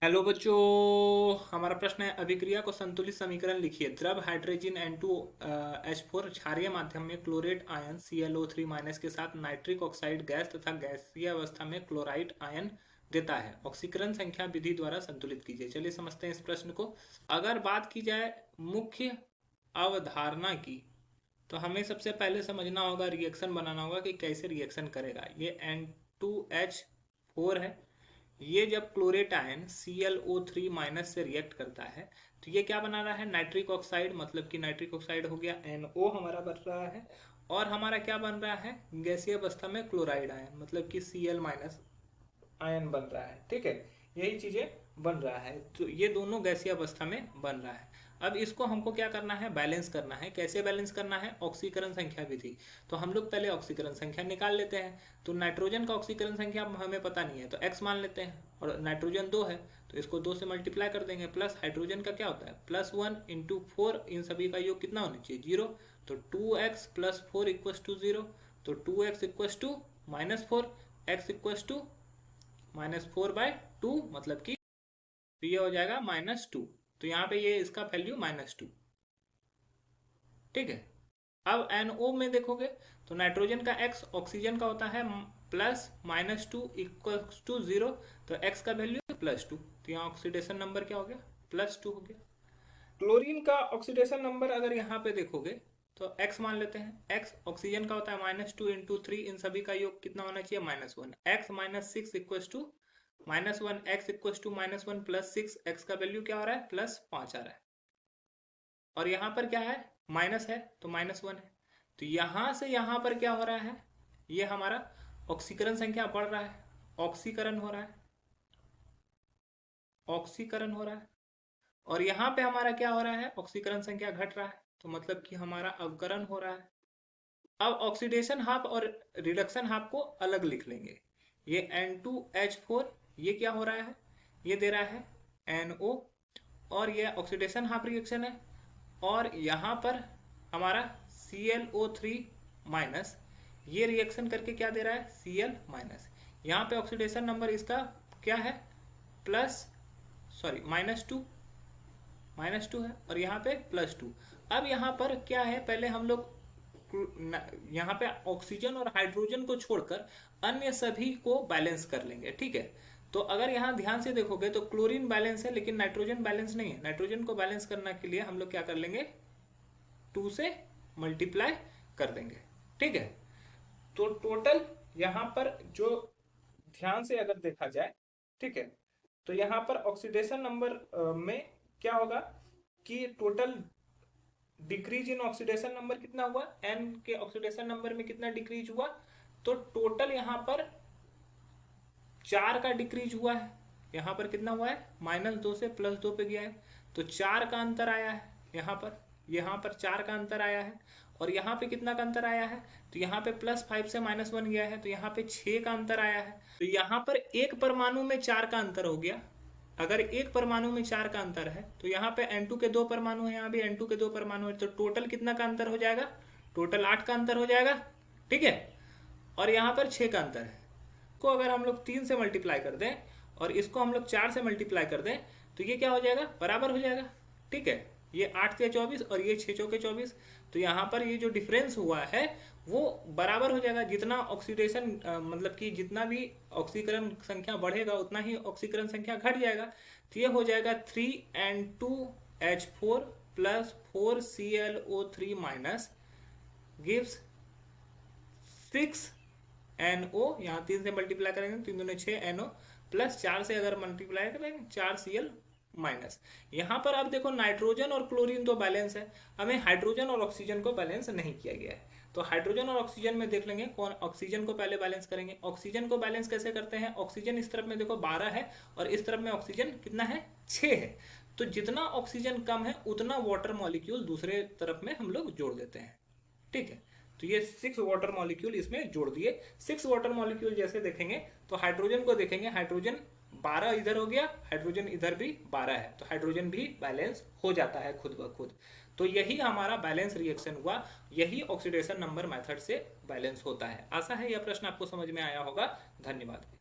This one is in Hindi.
हेलो बच्चों। हमारा प्रश्न है, अभिक्रिया को संतुलित समीकरण लिखिए। द्रव हाइड्रोजन N2H4 क्षारीय माध्यम में क्लोरेट आयन ClO3 माइनस के साथ नाइट्रिक ऑक्साइड गैस तथा गैसीय अवस्था में क्लोराइड आयन देता है। ऑक्सीकरण संख्या विधि द्वारा संतुलित कीजिए। चलिए समझते हैं इस प्रश्न को। अगर बात की जाए मुख्य अवधारणा की, तो हमें सबसे पहले समझना होगा, रिएक्शन बनाना होगा कि कैसे रिएक्शन करेगा। ये N2H4 है। ये जब क्लोरेट आयन ClO3 माइनस से रिएक्ट करता है तो ये क्या बना रहा है, नाइट्रिक ऑक्साइड, मतलब कि नाइट्रिक ऑक्साइड हो गया, NO हमारा बन रहा है। और हमारा क्या बन रहा है, गैसीय अवस्था में क्लोराइड आयन, मतलब कि Cl माइनस आयन बन रहा है। ठीक है, यही चीजें बन रहा है। तो ये दोनों गैसीय अवस्था में बन रहा है। अब इसको हमको क्या करना है, बैलेंस करना है। कैसे बैलेंस करना है, ऑक्सीकरण संख्या विधि। तो हम लोग पहले ऑक्सीकरण संख्या निकाल लेते हैं। तो नाइट्रोजन का ऑक्सीकरण संख्या हमें पता नहीं है, तो x मान लेते हैं। और नाइट्रोजन 2 है तो इसको 2 से मल्टीप्लाई कर देंगे। प्लस हाइड्रोजन का क्या होता है, +1 × 4, इन सभी का योग कितना होना चाहिए, 0। तो 2x + 4 = 0। तो 2x = -4, x = -4/2, मतलब कि तो ये हो जाएगा -2। तो यहाँ पे ये इसका वैल्यू -2। ठीक है। अब NO में देखोगे तो नाइट्रोजन का x ऑक्सीजन का होता है +-2 = 0। तो x का वैल्यू +2। तो यहाँ ऑक्सीडेशन नंबर क्या हो गया, +2 हो गया। क्लोरीन का ऑक्सीडेशन नंबर अगर यहाँ पे देखोगे तो x मान लेते हैं। x ऑक्सीजन का होता है -2 × 3, इन सभी का योग कितना होना चाहिए, -1। x -6 = -1, x = -1 + 6, x का वैल्यू क्या हो रहा है, +5 आ रहा है। और यहाँ पर क्या है, माइनस है तो -1 है। तो यहाँ से यहाँ पर क्या हो रहा है, ये हमारा ऑक्सीकरण संख्या बढ़ रहा है, ऑक्सीकरण हो रहा है, ऑक्सीकरण हो रहा है। और यहाँ पे हमारा क्या हो रहा है, ऑक्सीकरण संख्या घट रहा है, तो मतलब कि हमारा अवकरण हो रहा है। अब ऑक्सीडेशन हाफ और रिडक्शन हाफ को अलग लिख लेंगे। ये N2H4 ये क्या हो रहा है, ये दे रहा है NO, और ये ऑक्सीडेशन हाफ रिएक्शन है। और यहाँ पर हमारा ClO3 माइनस ये रिएक्शन करके क्या दे रहा है, Cl माइनस। यहाँ पे ऑक्सीडेशन नंबर इसका क्या है, -2, -2 है, और यहाँ पे +2। अब यहाँ पर क्या है, पहले हम लोग यहाँ पे ऑक्सीजन और हाइड्रोजन को छोड़कर अन्य सभी को बैलेंस कर लेंगे। ठीक है। तो अगर यहाँ ध्यान से देखोगे तो क्लोरीन बैलेंस है लेकिन नाइट्रोजन बैलेंस नहीं है। नाइट्रोजन को बैलेंस करने के लिए हम लोग क्या कर लेंगे, 2 से मल्टीप्लाई कर देंगे। ठीक है। तो टोटल यहाँ पर जो ध्यान से अगर देखा जाए, ठीक है, तो यहाँ पर ऑक्सीडेशन नंबर में क्या होगा कि total decrease in oxidation number कितना हुआ, एन के ऑक्सीडेशन नंबर में कितना डिक्रीज हुआ, तो टोटल यहाँ पर 4 का डिक्रीज हुआ है। यहाँ पर कितना हुआ है, -2 से +2 पे गया है, तो 4 का अंतर आया है। यहाँ पर 4 का अंतर आया है। और यहाँ पे कितना का अंतर आया है, तो यहाँ पे +5 से -1 गया है, तो यहाँ पे 6 का अंतर आया है। तो यहाँ पर एक परमाणु में 4 का अंतर हो गया। अगर एक परमाणु में 4 का अंतर है तो यहाँ पे N2 के 2 परमाणु है, यहाँ भी N2 के 2 परमाणु है, तो टोटल कितना का अंतर हो जाएगा, टोटल 8 का अंतर हो जाएगा। ठीक है। और यहाँ पर 6 का अंतर है, को अगर हम लोग 3 से मल्टीप्लाई कर दें और इसको हम लोग 4 से मल्टीप्लाई कर दें तो ये क्या हो जाएगा, बराबर हो जाएगा। ठीक है। ये 8 के 24 और ये 6 चौके 24, तो यहाँ पर ये जो डिफरेंस हुआ है वो बराबर हो जाएगा। जितना ऑक्सीडेशन मतलब कि जितना भी ऑक्सीकरण संख्या बढ़ेगा उतना ही ऑक्सीकरण संख्या घट जाएगा। तो ये हो जाएगा 3N2H4 + 4ClO3 minus gives 6NO। यहाँ 3 से मल्टीप्लाई करेंगे, 3 दूनी 6NO, प्लस 4 से अगर मल्टीप्लाई करेंगे 4Cl माइनस। यहाँ पर अब देखो नाइट्रोजन और क्लोरीन तो बैलेंस है, हमें हाइड्रोजन और ऑक्सीजन को बैलेंस नहीं किया गया है। तो हाइड्रोजन और ऑक्सीजन में देख लेंगे कौन, ऑक्सीजन को पहले बैलेंस करेंगे। ऑक्सीजन को बैलेंस कैसे करते हैं, ऑक्सीजन इस तरफ में देखो 12 है और इस तरफ में ऑक्सीजन कितना है, 6 है। तो जितना ऑक्सीजन कम है उतना वाटर मॉलिक्यूल दूसरे तरफ में हम लोग जोड़ देते हैं। ठीक है। तो ये 6 वाटर मॉलिक्यूल इसमें जोड़ दिए। 6 वाटर मॉलिक्यूल जैसे देखेंगे तो हाइड्रोजन को देखेंगे, हाइड्रोजन 12 इधर हो गया, हाइड्रोजन इधर भी 12 है, तो हाइड्रोजन भी बैलेंस हो जाता है खुद ब खुद। तो यही हमारा बैलेंस रिएक्शन हुआ, यही ऑक्सीडेशन नंबर मेथड से बैलेंस होता है। आशा है यह प्रश्न आपको समझ में आया होगा। धन्यवाद।